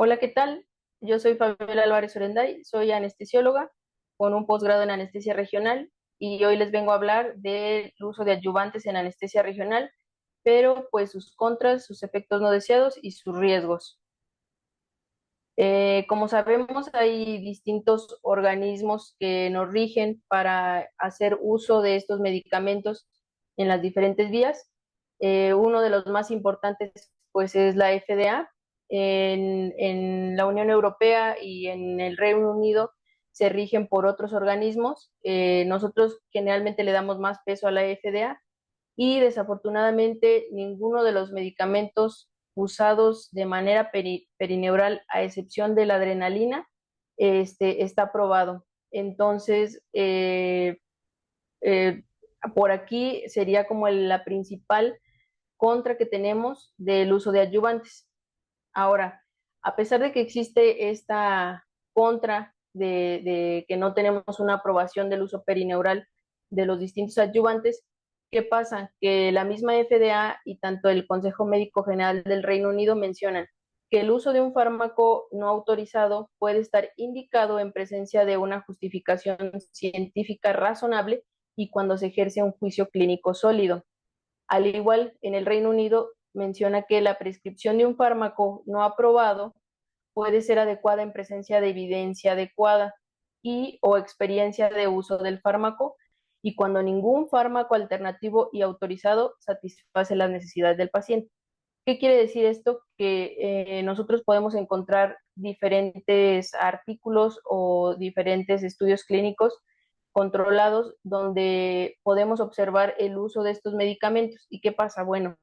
Hola, ¿qué tal? Yo soy Fabiola Álvarez Orenday, soy anestesióloga con un posgrado en anestesia regional y hoy les vengo a hablar del uso de adyuvantes en anestesia regional, pero pues sus contras, sus efectos no deseados y sus riesgos. Como sabemos, hay distintos organismos que nos rigen para hacer uso de estos medicamentos en las diferentes vías. Uno de los más importantes, pues, es la FDA. En la Unión Europea y en el Reino Unido se rigen por otros organismos. Nosotros generalmente le damos más peso a la FDA y desafortunadamente ninguno de los medicamentos usados de manera perineural, a excepción de la adrenalina, está aprobado. Entonces, eh, por aquí sería como la principal contra que tenemos del uso de adyuvantes. Ahora, a pesar de que existe esta contra de que no tenemos una aprobación del uso perineural de los distintos adyuvantes, ¿qué pasa? Que la misma FDA y tanto el Consejo Médico General del Reino Unido mencionan que el uso de un fármaco no autorizado puede estar indicado en presencia de una justificación científica razonable y cuando se ejerce un juicio clínico sólido. Al igual, en el Reino Unido menciona que la prescripción de un fármaco no aprobado puede ser adecuada en presencia de evidencia adecuada y o experiencia de uso del fármaco y cuando ningún fármaco alternativo y autorizado satisface las necesidades del paciente. ¿Qué quiere decir esto? Que nosotros podemos encontrar diferentes artículos o diferentes estudios clínicos controlados donde podemos observar el uso de estos medicamentos. ¿Y qué pasa? Bueno,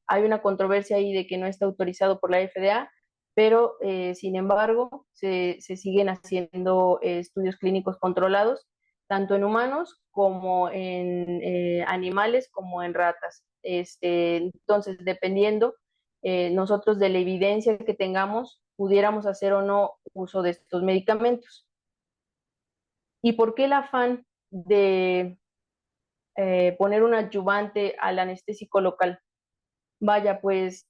hay una controversia ahí de que no está autorizado por la FDA, pero sin embargo se siguen haciendo estudios clínicos controlados, tanto en humanos como en animales, como en ratas. Entonces, dependiendo nosotros de la evidencia que tengamos, pudiéramos hacer o no uso de estos medicamentos. ¿Y por qué el afán de poner un adyuvante al anestésico local? Vaya, pues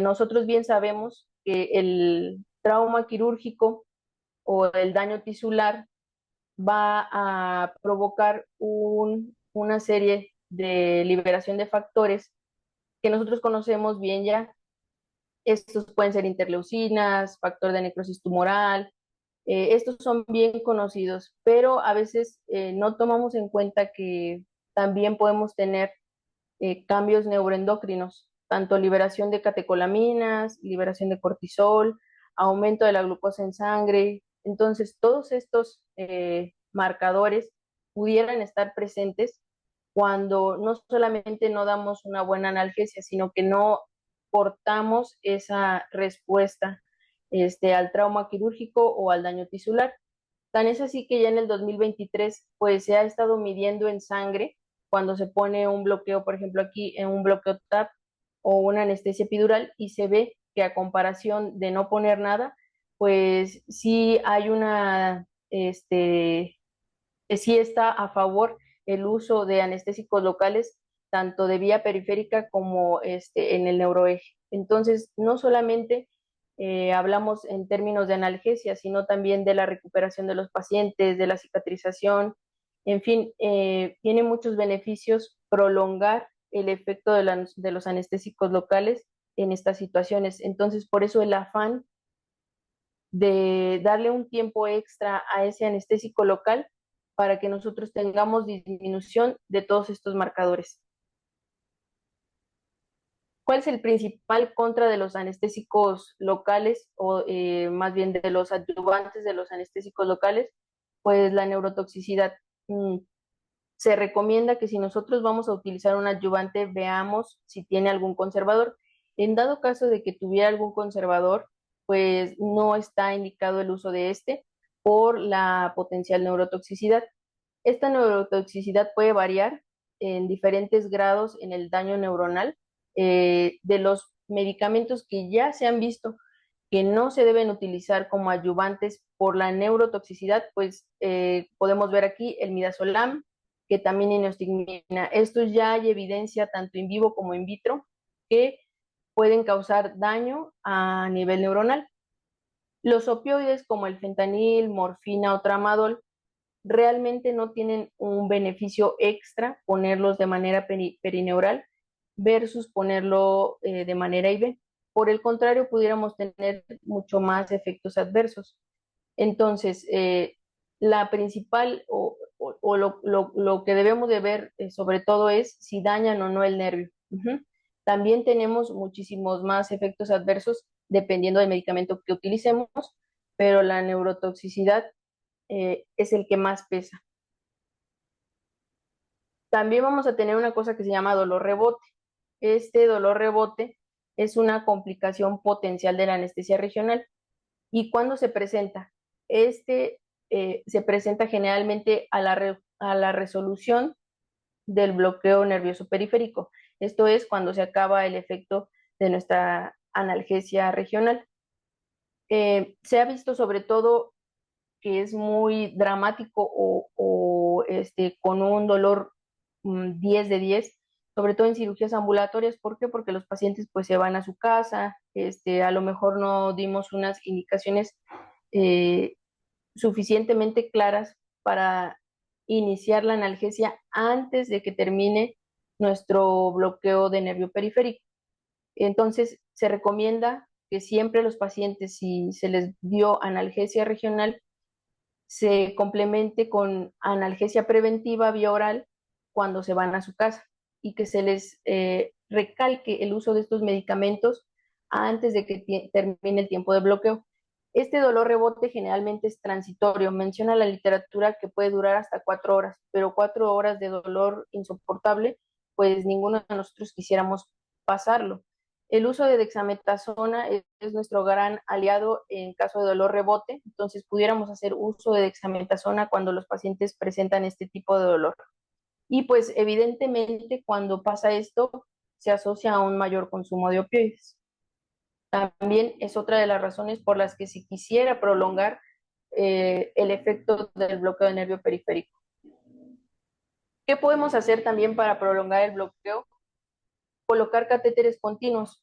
nosotros bien sabemos que el trauma quirúrgico o el daño tisular va a provocar una serie de liberación de factores que nosotros conocemos bien ya. Estos pueden ser interleucinas, factor de necrosis tumoral, estos son bien conocidos, pero a veces no tomamos en cuenta que también podemos tener cambios neuroendocrinos, tanto liberación de catecolaminas, liberación de cortisol, aumento de la glucosa en sangre. Entonces, todos estos marcadores pudieran estar presentes cuando no solamente no damos una buena analgesia, sino que no portamos esa respuesta al trauma quirúrgico o al daño tisular. Tan es así que ya en el 2023 pues se ha estado midiendo en sangre cuando se pone un bloqueo, por ejemplo aquí en un bloqueo TAP o una anestesia epidural y se ve que a comparación de no poner nada, pues sí hay sí está a favor el uso de anestésicos locales, tanto de vía periférica como en el neuroeje. Entonces, no solamente hablamos en términos de analgesia, sino también de la recuperación de los pacientes, de la cicatrización, en fin, tiene muchos beneficios prolongar el efecto de los anestésicos locales en estas situaciones. Entonces, por eso el afán de darle un tiempo extra a ese anestésico local para que nosotros tengamos disminución de todos estos marcadores. ¿Cuál es el principal contra de los anestésicos locales o más bien de los adyuvantes de los anestésicos locales? Pues la neurotoxicidad. Mm, Se recomienda que si nosotros vamos a utilizar un adyuvante, veamos si tiene algún conservador. En dado caso de que tuviera algún conservador, pues no está indicado el uso de este por la potencial neurotoxicidad. Esta neurotoxicidad puede variar en diferentes grados en el daño neuronal de los medicamentos que ya se han visto que no se deben utilizar como adyuvantes por la neurotoxicidad, pues podemos ver aquí el midazolam, ketamina y neostigmina. Estos ya hay evidencia tanto in vivo como in vitro que pueden causar daño a nivel neuronal. Los opioides como el fentanil, morfina o tramadol realmente no tienen un beneficio extra ponerlos de manera perineural versus ponerlo de manera IV. Por el contrario, pudiéramos tener mucho más efectos adversos. Entonces, la principal o lo que debemos de ver sobre todo es si dañan o no el nervio. También tenemos muchísimos más efectos adversos dependiendo del medicamento que utilicemos, pero la neurotoxicidad es el que más pesa. También vamos a tener una cosa que se llama dolor rebote. Este dolor rebote es una complicación potencial de la anestesia regional. ¿Y cuándo se presenta? Este se presenta generalmente a la resolución del bloqueo nervioso periférico. Esto es cuando se acaba el efecto de nuestra analgesia regional. Se ha visto sobre todo que es muy dramático con un dolor 10 de 10, sobre todo en cirugías ambulatorias. ¿Por qué? Porque los pacientes pues se van a su casa, a lo mejor no dimos unas indicaciones eh, suficientemente claras para iniciar la analgesia antes de que termine nuestro bloqueo de nervio periférico. Entonces, se recomienda que siempre los pacientes, si se les dio analgesia regional, se complemente con analgesia preventiva vía oral cuando se van a su casa y que se les recalque el uso de estos medicamentos antes de que termine el tiempo de bloqueo. Este dolor rebote generalmente es transitorio. Menciona la literatura que puede durar hasta 4 horas, pero 4 horas de dolor insoportable, pues ninguno de nosotros quisiéramos pasarlo. El uso de dexametasona es nuestro gran aliado en caso de dolor rebote, entonces pudiéramos hacer uso de dexametasona cuando los pacientes presentan este tipo de dolor. Y pues evidentemente cuando pasa esto se asocia a un mayor consumo de opioides. También es otra de las razones por las que se quisiera prolongar el efecto del bloqueo del nervio periférico. ¿Qué podemos hacer también para prolongar el bloqueo? Colocar catéteres continuos.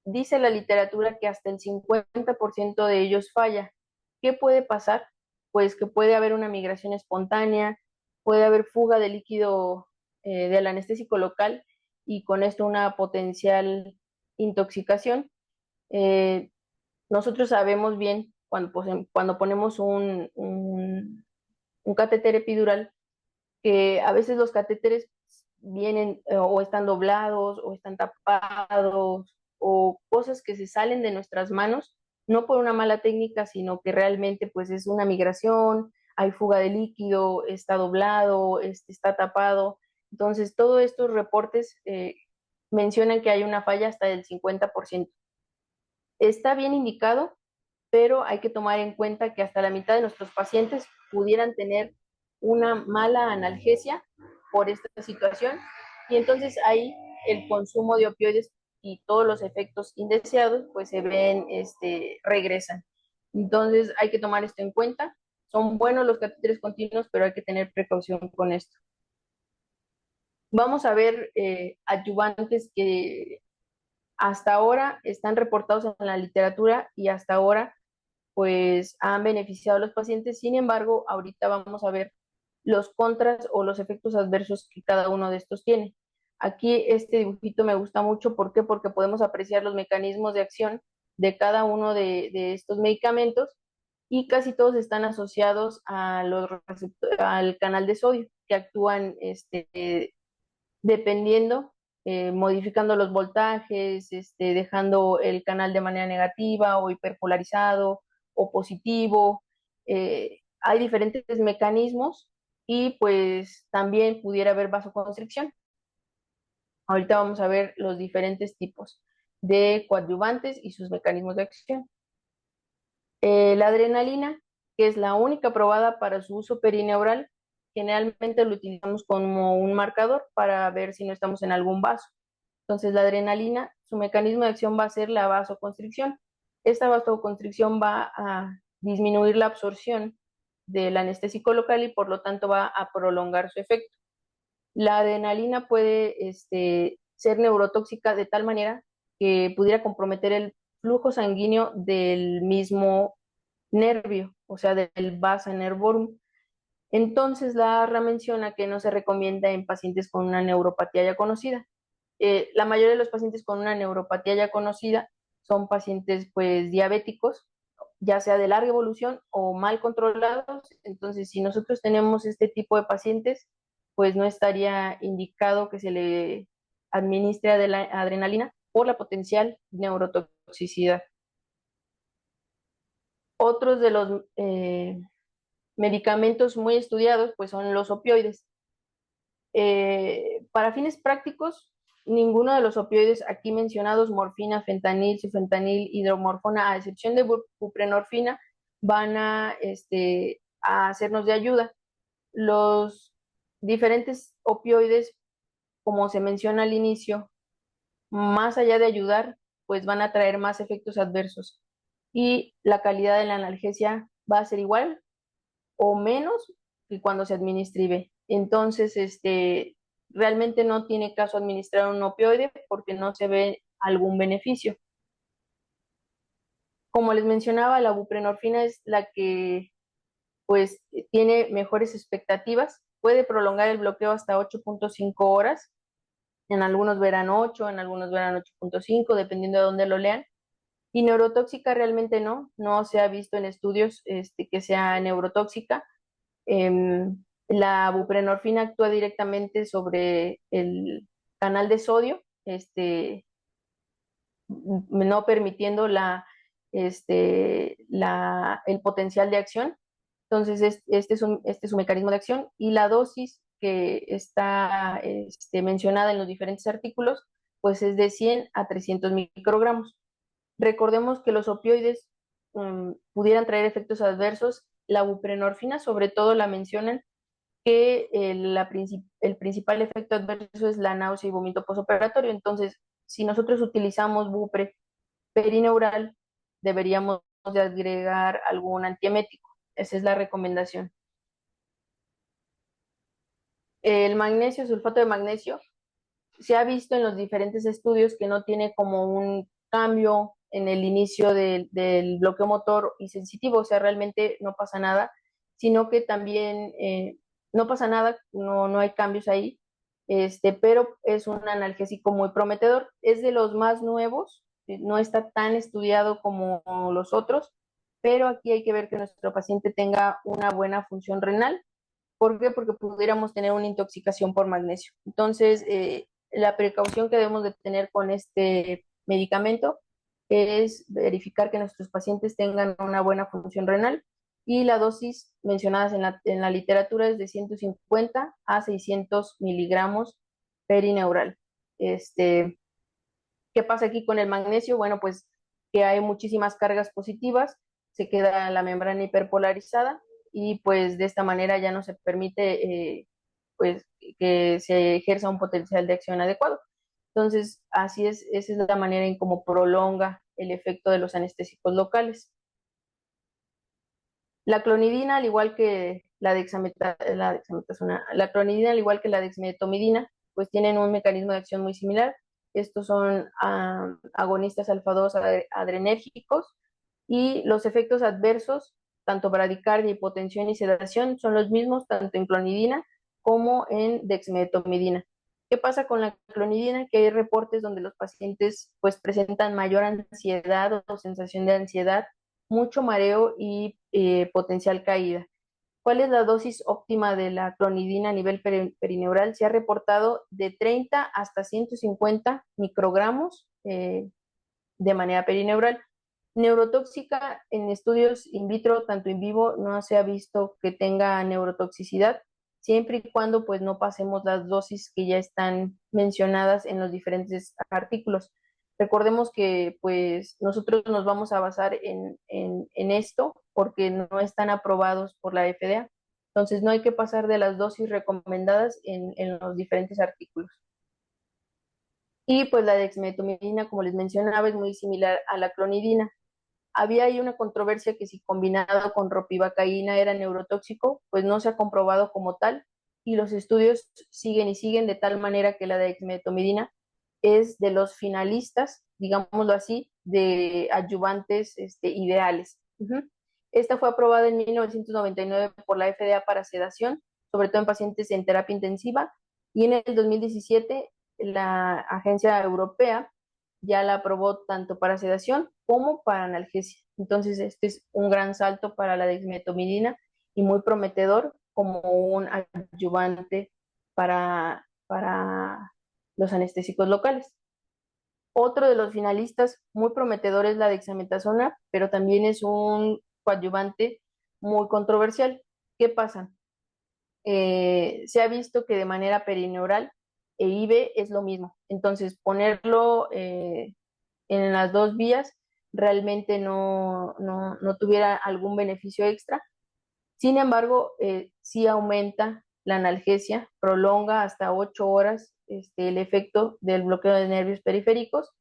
Dice la literatura que hasta el 50% de ellos falla. ¿Qué puede pasar? Pues que puede haber una migración espontánea, puede haber fuga de líquido del anestésico local y con esto una potencial intoxicación. Eh, Nosotros sabemos bien cuando ponemos un catéter epidural que a veces los catéteres vienen o están doblados o están tapados o cosas que se salen de nuestras manos, no por una mala técnica, sino que realmente pues es una migración, hay fuga de líquido, está doblado, está tapado. Entonces, todos estos reportes mencionan que hay una falla hasta del 50%. Está bien indicado, pero hay que tomar en cuenta que hasta la mitad de nuestros pacientes pudieran tener una mala analgesia por esta situación y entonces ahí el consumo de opioides y todos los efectos indeseados pues se ven, regresan. Entonces hay que tomar esto en cuenta. Son buenos los catéteres continuos, pero hay que tener precaución con esto. Vamos a ver adyuvantes que hasta ahora están reportados en la literatura y hasta ahora pues han beneficiado a los pacientes. Sin embargo, ahorita vamos a ver los contras o los efectos adversos que cada uno de estos tiene. Aquí este dibujito me gusta mucho. ¿Por qué? Porque podemos apreciar los mecanismos de acción de cada uno de estos medicamentos y casi todos están asociados a al canal de sodio que actúan dependiendo, modificando los voltajes, dejando el canal de manera negativa o hiperpolarizado o positivo. Hay diferentes mecanismos y pues también pudiera haber vasoconstricción. Ahorita vamos a ver los diferentes tipos de coadyuvantes y sus mecanismos de acción. La adrenalina, que es la única probada para su uso perineural, generalmente lo utilizamos como un marcador para ver si no estamos en algún vaso. Entonces, la adrenalina, su mecanismo de acción va a ser la vasoconstricción. Esta vasoconstricción va a disminuir la absorción del anestésico local y por lo tanto va a prolongar su efecto. La adrenalina puede ser neurotóxica de tal manera que pudiera comprometer el flujo sanguíneo del mismo nervio, o sea, del vasa nervorum. Entonces, la ARRA menciona que no se recomienda en pacientes con una neuropatía ya conocida. La mayoría de los pacientes con una neuropatía ya conocida son pacientes pues diabéticos, ya sea de larga evolución o mal controlados. Entonces, si nosotros tenemos este tipo de pacientes, pues no estaría indicado que se le administre adrenalina por la potencial neurotoxicidad. Otros de los medicamentos muy estudiados pues son los opioides. Para fines prácticos, ninguno de los opioides aquí mencionados, morfina, fentanil, sufentanil, hidromorfona, a excepción de buprenorfina, van a hacernos de ayuda. Los diferentes opioides, como se menciona al inicio, más allá de ayudar, pues van a traer más efectos adversos. Y la calidad de la analgesia va a ser igual o menos que cuando se administra IV. Entonces, realmente no tiene caso administrar un opioide porque no se ve algún beneficio. Como les mencionaba, la buprenorfina es la que pues tiene mejores expectativas, puede prolongar el bloqueo hasta 8.5 horas, en algunos verán 8, en algunos verán 8.5, dependiendo de dónde lo lean. Y neurotóxica realmente no se ha visto en estudios que sea neurotóxica. La buprenorfina actúa directamente sobre el canal de sodio, no permitiendo el potencial de acción. Entonces, este es un mecanismo de acción y la dosis que está mencionada en los diferentes artículos, pues es de 100 a 300 microgramos. Recordemos que los opioides pudieran traer efectos adversos. La buprenorfina, sobre todo, la mencionan que el principal efecto adverso es la náusea y vómito postoperatorio. Entonces, si nosotros utilizamos bupre perineural, deberíamos de agregar algún antiemético. Esa es la recomendación. El magnesio, sulfato de magnesio, se ha visto en los diferentes estudios que no tiene como un cambio en el inicio del bloqueo motor y sensitivo, o sea, realmente no pasa nada, sino que también no pasa nada, no hay cambios ahí, pero es un analgésico muy prometedor, es de los más nuevos, no está tan estudiado como los otros, pero aquí hay que ver que nuestro paciente tenga una buena función renal. ¿Por qué? Porque pudiéramos tener una intoxicación por magnesio. Entonces, la precaución que debemos de tener con este medicamento es verificar que nuestros pacientes tengan una buena función renal y la dosis mencionadas en la literatura es de 150 a 600 miligramos perineural. ¿Qué pasa aquí con el magnesio? Bueno, pues que hay muchísimas cargas positivas, se queda la membrana hiperpolarizada y pues de esta manera ya no se permite pues que se ejerza un potencial de acción adecuado. Entonces, así es, esa es la manera en cómo prolonga el efecto de los anestésicos locales. La clonidina, al igual que la clonidina, al igual que la dexmedetomidina, pues tienen un mecanismo de acción muy similar. Estos son agonistas alfa-2 adrenérgicos y los efectos adversos, tanto bradicardia, hipotensión y sedación, son los mismos tanto en clonidina como en dexmedetomidina. ¿Qué pasa con la clonidina? Que hay reportes donde los pacientes pues presentan mayor ansiedad o sensación de ansiedad, mucho mareo y potencial caída. ¿Cuál es la dosis óptima de la clonidina a nivel perineural? Se ha reportado de 30 hasta 150 microgramos de manera perineural. Neurotóxica en estudios in vitro, tanto in vivo, no se ha visto que tenga neurotoxicidad, siempre y cuando pues no pasemos las dosis que ya están mencionadas en los diferentes artículos. Recordemos que pues nosotros nos vamos a basar en esto porque no están aprobados por la FDA. Entonces no hay que pasar de las dosis recomendadas en los diferentes artículos. Y pues la dexmedetomidina, como les mencionaba, es muy similar a la clonidina. Había ahí una controversia que si combinado con ropivacaína era neurotóxico, pues no se ha comprobado como tal y los estudios siguen y siguen de tal manera que la dexmedetomidina es de los finalistas, digámoslo así, de adyuvantes ideales. Esta fue aprobada en 1999 por la FDA para sedación, sobre todo en pacientes en terapia intensiva, y en el 2017 la Agencia Europea ya la aprobó tanto para sedación como para analgesia. Entonces, este es un gran salto para la dexmedetomidina y muy prometedor como un adyuvante para los anestésicos locales. Otro de los finalistas muy prometedor es la dexametasona, pero también es un coadyuvante muy controversial. ¿Qué pasa? Se ha visto que de manera perineural e IV es lo mismo. Entonces, ponerlo en las dos vías realmente no tuviera algún beneficio extra. Sin embargo, sí aumenta la analgesia, prolonga hasta 8 horas el efecto del bloqueo de nervios periféricos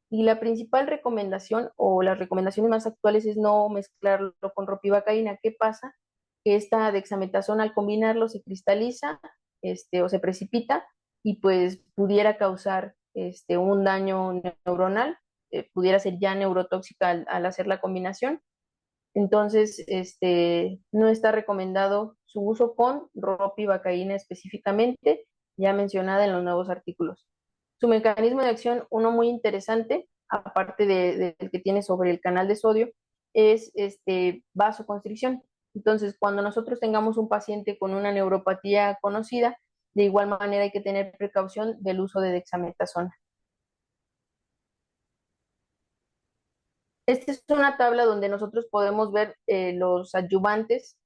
y la principal recomendación o las recomendaciones más actuales es no mezclarlo con ropivacaína. ¿Qué pasa? Que esta dexametasona al combinarlo se cristaliza o se precipita y pues pudiera causar un daño neuronal, pudiera ser ya neurotóxica al hacer la combinación. Entonces, no está recomendado su uso con ropivacaína específicamente, ya mencionada en los nuevos artículos. Su mecanismo de acción, uno muy interesante, aparte del que tiene sobre el canal de sodio, es vasoconstricción. Entonces, cuando nosotros tengamos un paciente con una neuropatía conocida, de igual manera hay que tener precaución del uso de dexametasona. Esta es una tabla donde nosotros podemos ver los adyuvantes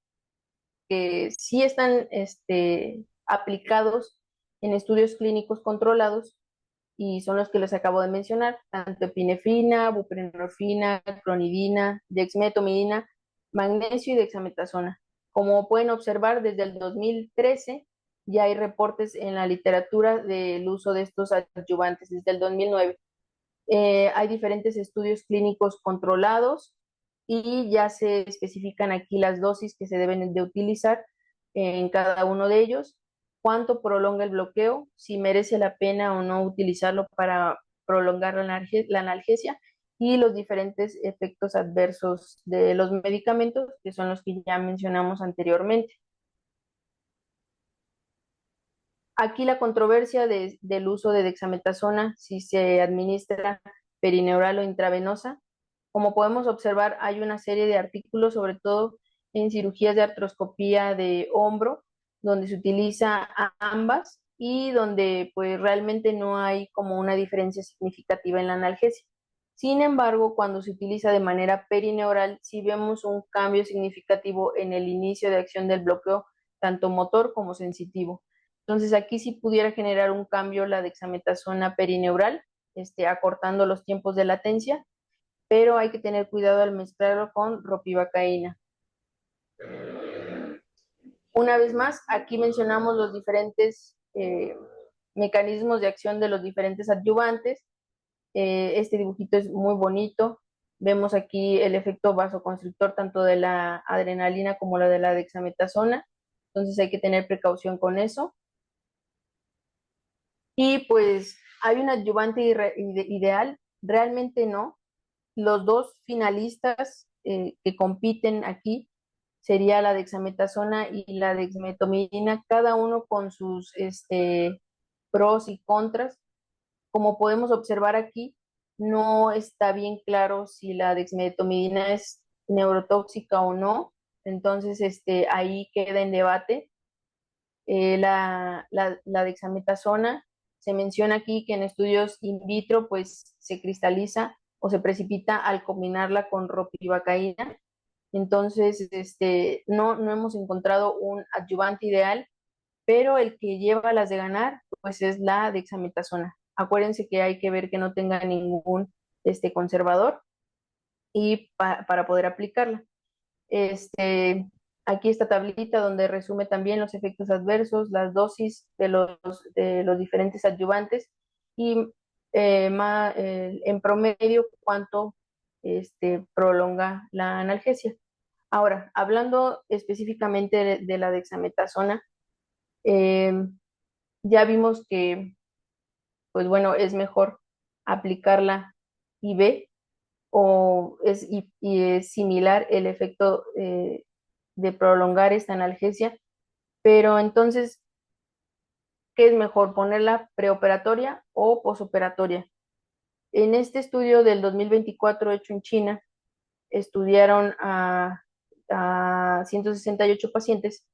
que sí están aplicados en estudios clínicos controlados y son los que les acabo de mencionar, tanto epinefrina, buprenorfina, clonidina, dexmedetomidina, magnesio y dexametasona. Como pueden observar, desde el 2013 ya hay reportes en la literatura del uso de estos adyuvantes, desde el 2009. Hay diferentes estudios clínicos controlados y ya se especifican aquí las dosis que se deben de utilizar en cada uno de ellos, cuánto prolonga el bloqueo, si merece la pena o no utilizarlo para prolongar la analgesia y los diferentes efectos adversos de los medicamentos, que son los que ya mencionamos anteriormente. Aquí la controversia del uso de dexametasona, si se administra perineural o intravenosa. Como podemos observar, hay una serie de artículos, sobre todo en cirugías de artroscopía de hombro, donde se utiliza a ambas y donde pues realmente no hay como una diferencia significativa en la analgesia. Sin embargo, cuando se utiliza de manera perineural, sí vemos un cambio significativo en el inicio de acción del bloqueo, tanto motor como sensitivo. Entonces aquí sí pudiera generar un cambio la dexametasona perineural, acortando los tiempos de latencia, pero hay que tener cuidado al mezclarlo con ropivacaína. Una vez más, aquí mencionamos los diferentes mecanismos de acción de los diferentes adyuvantes. Este dibujito es muy bonito. Vemos aquí el efecto vasoconstrictor tanto de la adrenalina como la de la dexametasona. Entonces hay que tener precaución con eso. Y pues hay un adyuvante ideal, realmente no. Los dos finalistas que compiten aquí sería la dexametasona y la dexmedetomidina, cada uno con sus pros y contras. Como podemos observar aquí, no está bien claro si la dexmedetomidina es neurotóxica o no, entonces ahí queda en debate. La dexametasona se menciona aquí que en estudios in vitro pues se cristaliza o se precipita al combinarla con ropivacaína. Entonces, no hemos encontrado un adyuvante ideal, pero el que lleva las de ganar pues es la dexametasona. Acuérdense que hay que ver que no tenga ningún conservador y para poder aplicarla. Este, aquí esta tablita donde resume también los efectos adversos, las dosis de los diferentes adyuvantes y en promedio cuánto prolonga la analgesia. Ahora, hablando específicamente de la dexametasona, eh, ya vimos que, pues bueno, es mejor aplicarla IV y es similar el efecto de prolongar esta analgesia, pero entonces, ¿qué es mejor, ponerla preoperatoria o posoperatoria? En este estudio del 2024 hecho en China, estudiaron a 168 pacientes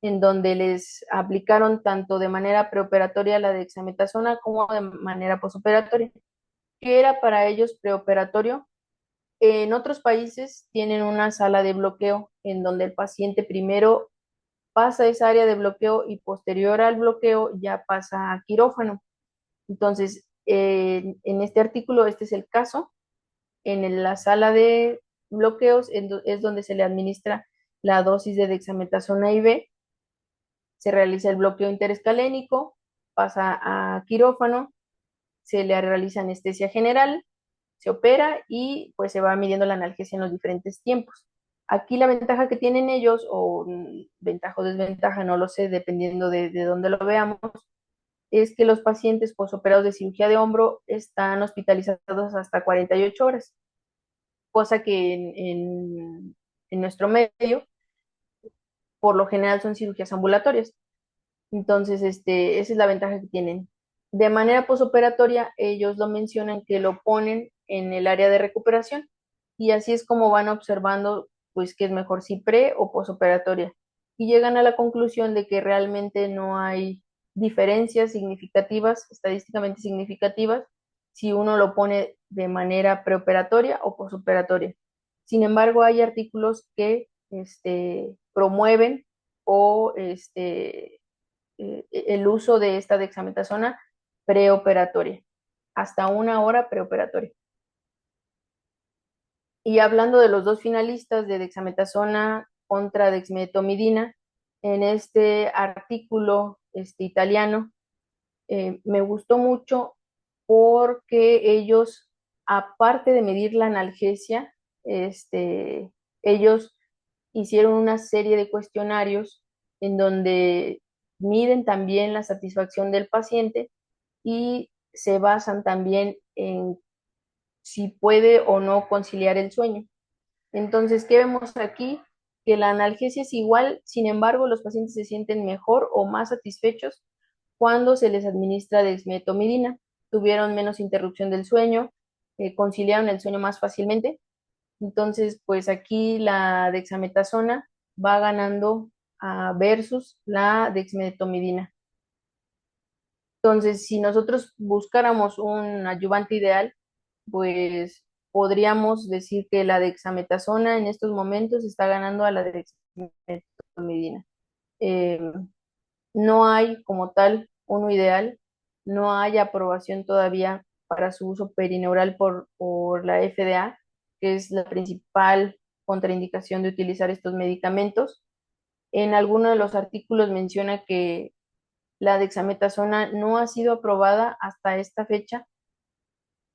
en donde les aplicaron tanto de manera preoperatoria la dexametasona como de manera posoperatoria. ¿Qué era para ellos preoperatorio? En otros países tienen una sala de bloqueo en donde el paciente primero pasa esa área de bloqueo y posterior al bloqueo ya pasa a quirófano. Entonces, en este artículo, este es el caso. La sala de bloqueos es donde se le administra la dosis de dexametasona IV, se realiza el bloqueo interescalénico, pasa a quirófano, se le realiza anestesia general, se opera y pues se va midiendo la analgesia en los diferentes tiempos. Aquí la ventaja que tienen ellos, o ventaja o desventaja, no lo sé, dependiendo de dónde lo veamos, es que los pacientes posoperados de cirugía de hombro están hospitalizados hasta 48 horas, cosa que en nuestro medio, por lo general, son cirugías ambulatorias. Entonces, esa es la ventaja que tienen. De manera posoperatoria, ellos lo mencionan que lo ponen en el área de recuperación y así es como van observando, pues, qué es mejor, si pre o posoperatoria. Y llegan a la conclusión de que realmente no hay diferencias significativas, estadísticamente significativas, si uno lo pone de manera preoperatoria o posoperatoria. Sin embargo, hay artículos que promueven o el uso de esta dexametasona preoperatoria, hasta 1 hora preoperatoria. Y hablando de los dos finalistas de dexametasona contra dexmedetomidina, en este artículo italiano, me gustó mucho porque ellos, aparte de medir la analgesia, ellos hicieron una serie de cuestionarios en donde miden también la satisfacción del paciente y se basan también en si puede o no conciliar el sueño. Entonces, ¿qué vemos aquí? Que la analgesia es igual, sin embargo, los pacientes se sienten mejor o más satisfechos cuando se les administra dexmedetomidina. Tuvieron menos interrupción del sueño, conciliaron el sueño más fácilmente. Entonces, pues aquí la dexametasona va ganando versus la dexmedetomidina. Entonces, si nosotros buscáramos un ayudante ideal, pues podríamos decir que la dexametasona en estos momentos está ganando a la dexmedetomidina. Eh, no hay como tal uno ideal, no hay aprobación todavía para su uso perineural por la FDA, que es la principal contraindicación de utilizar estos medicamentos. En alguno de los artículos menciona que la dexametasona no ha sido aprobada hasta esta fecha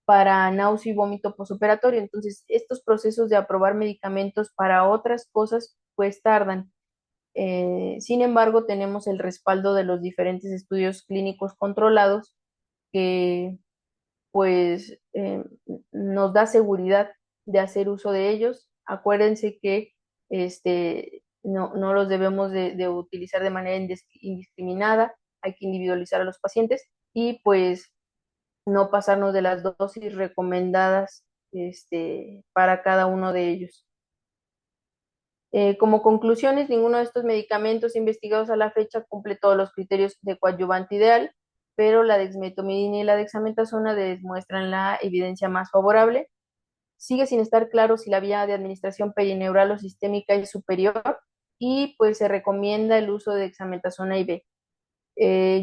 para náusea y vómito posoperatorio. Entonces, estos procesos de aprobar medicamentos para otras cosas, pues tardan. Sin embargo, tenemos el respaldo de los diferentes estudios clínicos controlados que pues nos da seguridad de hacer uso de ellos. Acuérdense que no los debemos de utilizar de manera indiscriminada, hay que individualizar a los pacientes y pues no pasarnos de las dosis recomendadas para cada uno de ellos. Como conclusiones, ninguno de estos medicamentos investigados a la fecha cumple todos los criterios de coadyuvante ideal, pero la dexmedetomidina y la dexametasona demuestran la evidencia más favorable. Sigue sin estar claro si la vía de administración perineural o sistémica es superior y pues se recomienda el uso de dexametasona IV.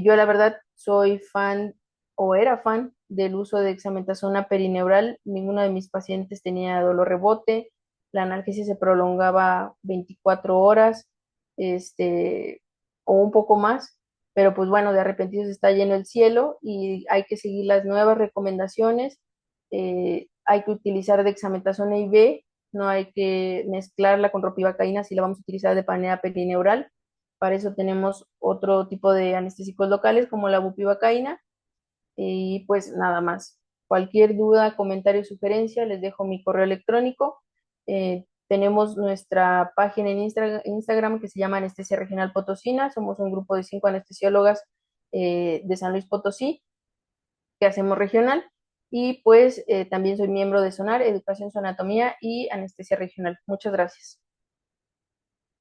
Yo la verdad soy fan o era fan del uso de dexametasona perineural. Ninguno de mis pacientes tenía dolor rebote, la analgesia se prolongaba 24 horas, o un poco más, pero pues bueno, de repente se está lleno el cielo y hay que seguir las nuevas recomendaciones. Hay que utilizar dexametasona IV, no hay que mezclarla con ropivacaína si la vamos a utilizar de manera perineural. Para eso tenemos otro tipo de anestésicos locales como la bupivacaína y pues nada más. Cualquier duda, comentario, sugerencia, les dejo mi correo electrónico. Tenemos nuestra página en Instagram que se llama Anestesia Regional Potosina. Somos un grupo de 5 anestesiólogas de San Luis Potosí que hacemos regional. Y pues también soy miembro de SONAR, Educación, Sonatomía y Anestesia Regional. Muchas gracias.